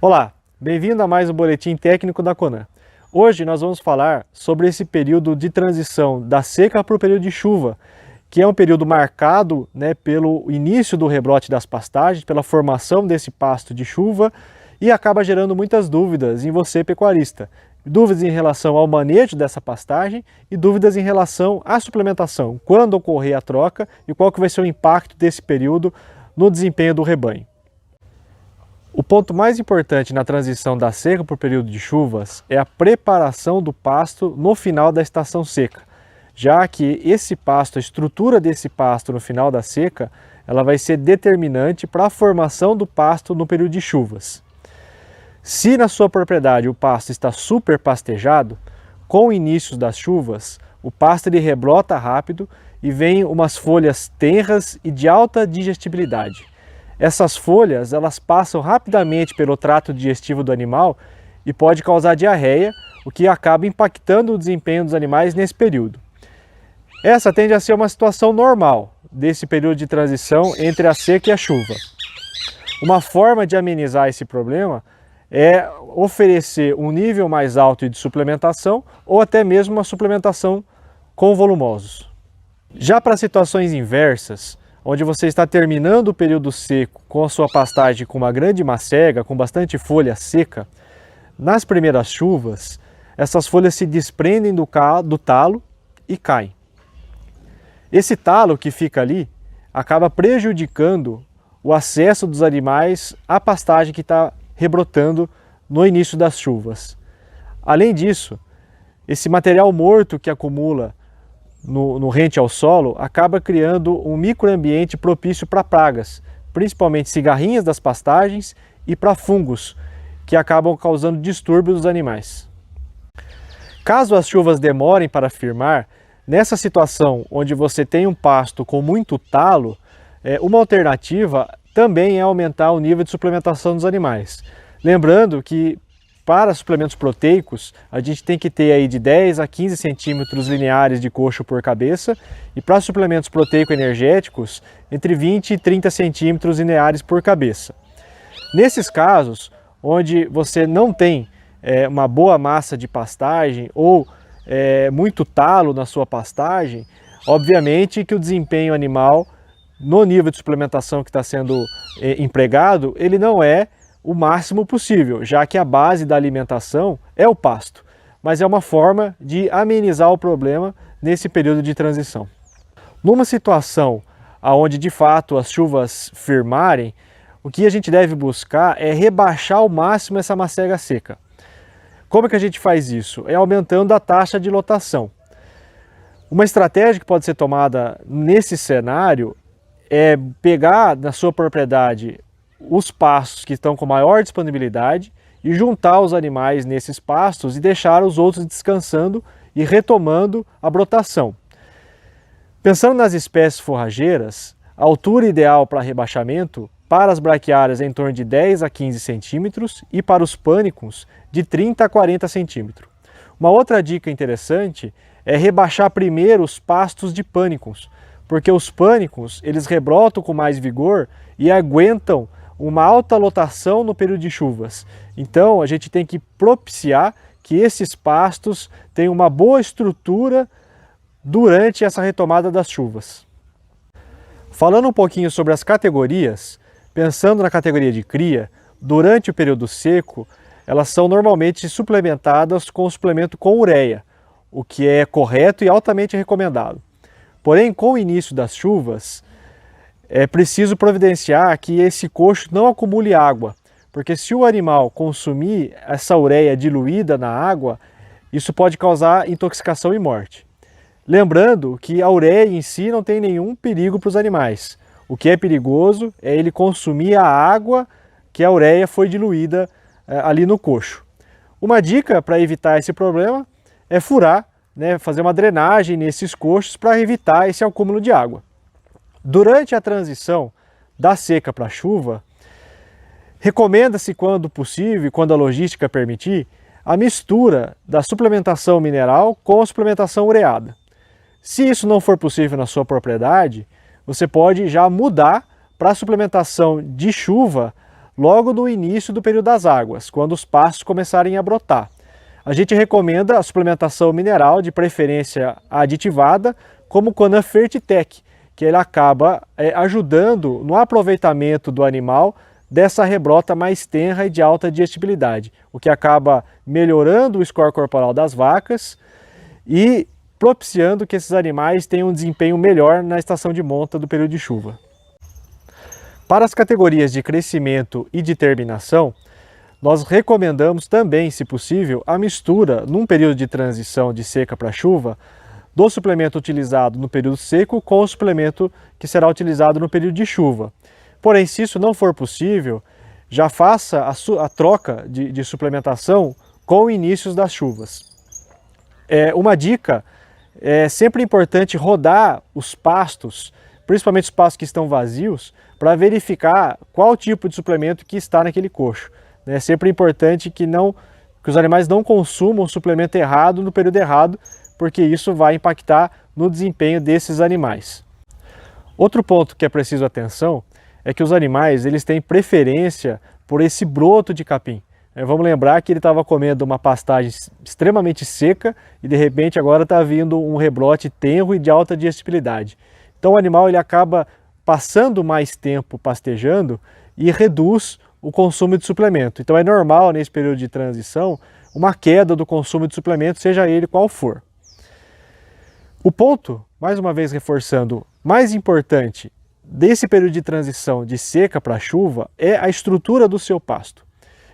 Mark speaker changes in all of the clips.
Speaker 1: Olá, bem-vindo a mais um Boletim Técnico da Conan. Hoje nós vamos falar sobre esse período de transição da seca para o período de chuva, que é um período marcado pelo início do rebrote das pastagens, pela formação desse pasto de chuva e acaba gerando muitas dúvidas em você, pecuarista. Dúvidas em relação ao manejo dessa pastagem e dúvidas em relação à suplementação, quando ocorrer a troca e qual que vai ser o impacto desse período no desempenho do rebanho. O ponto mais importante na transição da seca para o período de chuvas é a preparação do pasto no final da estação seca, já que esse pasto, a estrutura desse pasto no final da seca, ela vai ser determinante para a formação do pasto no período de chuvas. Se na sua propriedade o pasto está super pastejado, com o início das chuvas, o pasto ele rebrota rápido e vem umas folhas tenras e de alta digestibilidade. Essas folhas elas passam rapidamente pelo trato digestivo do animal e pode causar diarreia, o que acaba impactando o desempenho dos animais nesse período. Essa tende a ser uma situação normal desse período de transição entre a seca e a chuva. Uma forma de amenizar esse problema é oferecer um nível mais alto de suplementação ou até mesmo uma suplementação com volumosos. Já para situações inversas, onde você está terminando o período seco com a sua pastagem com uma grande macega, com bastante folha seca, nas primeiras chuvas, essas folhas se desprendem do talo e caem. Esse talo que fica ali acaba prejudicando o acesso dos animais à pastagem que está rebrotando no início das chuvas. Além disso, esse material morto que acumula no rente ao solo acaba criando um microambiente propício para pragas, principalmente cigarrinhas das pastagens e para fungos, que acabam causando distúrbios dos animais. Caso as chuvas demorem para firmar, nessa situação onde você tem um pasto com muito talo, uma alternativa também é aumentar o nível de suplementação dos animais. Lembrando que para suplementos proteicos, a gente tem que ter aí de 10 a 15 centímetros lineares de coxo por cabeça e para suplementos proteico-energéticos, entre 20 e 30 centímetros lineares por cabeça. Nesses casos, onde você não tem uma boa massa de pastagem ou muito talo na sua pastagem, obviamente que o desempenho animal no nível de suplementação que está sendo empregado, ele não é o máximo possível, já que a base da alimentação é o pasto, mas é uma forma de amenizar o problema nesse período de transição. Numa situação onde de fato as chuvas firmarem, o que a gente deve buscar é rebaixar ao máximo essa macega seca. Como é que a gente faz isso? É aumentando a taxa de lotação. Uma estratégia que pode ser tomada nesse cenário é pegar na sua propriedade os pastos que estão com maior disponibilidade e juntar os animais nesses pastos e deixar os outros descansando e retomando a brotação. Pensando nas espécies forrageiras, a altura ideal para rebaixamento para as braquiárias é em torno de 10 a 15 centímetros e para os pânicos de 30 a 40 centímetros. Uma outra dica interessante é rebaixar primeiro os pastos de pânicos, porque os pânicos eles rebrotam com mais vigor e aguentam uma alta lotação no período de chuvas. Então a gente tem que propiciar que esses pastos tenham uma boa estrutura durante essa retomada das chuvas. Falando um pouquinho sobre as categorias, pensando na categoria de cria, durante o período seco, elas são normalmente suplementadas com o suplemento com ureia, o que é correto e altamente recomendado. Porém, com o início das chuvas, é preciso providenciar que esse coxo não acumule água, porque se o animal consumir essa ureia diluída na água, isso pode causar intoxicação e morte. Lembrando que a ureia em si não tem nenhum perigo para os animais. O que é perigoso é ele consumir a água que a ureia foi diluída ali no coxo. Uma dica para evitar esse problema é furar, fazer uma drenagem nesses coxos para evitar esse acúmulo de água. Durante a transição da seca para a chuva, recomenda-se quando possível e quando a logística permitir, a mistura da suplementação mineral com a suplementação ureada. Se isso não for possível na sua propriedade, você pode já mudar para a suplementação de chuva logo no início do período das águas, quando os pastos começarem a brotar. A gente recomenda a suplementação mineral, de preferência aditivada, como o Conan Fertitec, que ele acaba ajudando no aproveitamento do animal dessa rebrota mais tenra e de alta digestibilidade, o que acaba melhorando o score corporal das vacas e propiciando que esses animais tenham um desempenho melhor na estação de monta do período de chuva. Para as categorias de crescimento e de terminação, nós recomendamos também, se possível, a mistura, num período de transição de seca para chuva, do suplemento utilizado no período seco com o suplemento que será utilizado no período de chuva. Porém, se isso não for possível, já faça a troca de suplementação com inícios das chuvas. Uma dica, é sempre importante rodar os pastos, principalmente os pastos que estão vazios, para verificar qual tipo de suplemento que está naquele coxo. É sempre importante que os animais não consumam o suplemento errado no período errado, porque isso vai impactar no desempenho desses animais. Outro ponto que é preciso atenção é que os animais eles têm preferência por esse broto de capim. Vamos lembrar que ele estava comendo uma pastagem extremamente seca e de repente agora está vindo um rebrote tenro e de alta digestibilidade. Então o animal ele acaba passando mais tempo pastejando e reduz o consumo de suplemento. Então é normal nesse período de transição uma queda do consumo de suplemento, seja ele qual for. O ponto, mais uma vez reforçando, mais importante desse período de transição de seca para chuva é a estrutura do seu pasto.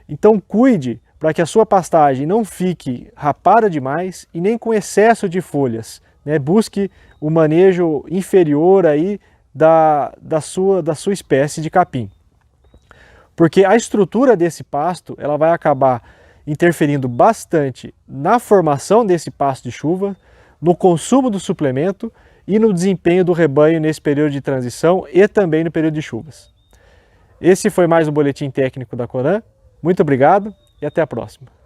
Speaker 1: Então cuide para que a sua pastagem não fique rapada demais e nem com excesso de folhas. Busque o manejo inferior aí da sua espécie de capim. Porque a estrutura desse pasto ela vai acabar interferindo bastante na formação desse pasto de chuva, no consumo do suplemento e no desempenho do rebanho nesse período de transição e também no período de chuvas. Esse foi mais um boletim técnico da Conan. Muito obrigado e até a próxima.